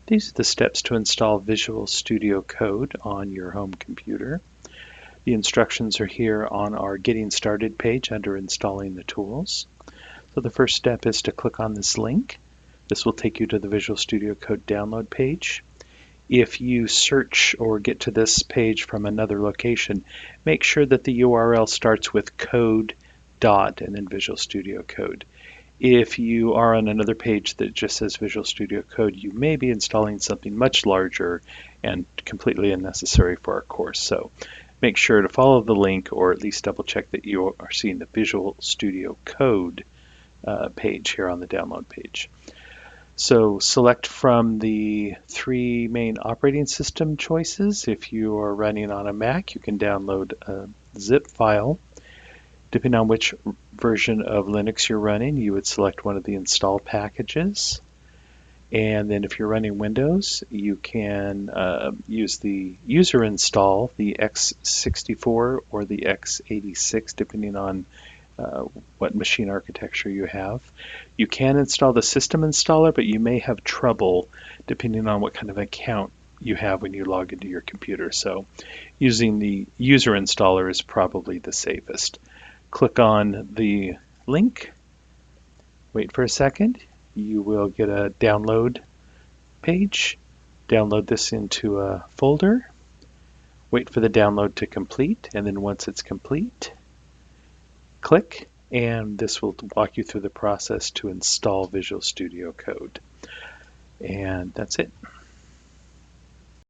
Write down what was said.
These are the steps to install Visual Studio Code on your home computer. The instructions are here on our Getting Started page under Installing the Tools. So the first step is to click on this link. This will take you to the Visual Studio Code download page. If you search or get to this page from another location, make sure that the URL starts with code dot and then Visual Studio Code. If you are on another page that just says Visual Studio Code, you may be installing something much larger and completely unnecessary for our course. So make sure to follow the link, or at least double check that you are seeing the Visual Studio Code page here on the download page. So select from the three main operating system choices. If you are running on a Mac, you can download a zip file. Depending on which version of Linux you're running, you would select one of the install packages. And then if you're running Windows, you can use the user install, the x64 or the x86, depending on what machine architecture you have. You can install the system installer, but you may have trouble depending on what kind of account you have when you log into your computer. So using the user installer is probably the safest. Click on the link, wait for a second, you will get a download page. Download this into a folder, wait for the download to complete, and then once it's complete, click, and this will walk you through the process to install Visual Studio Code. And that's it.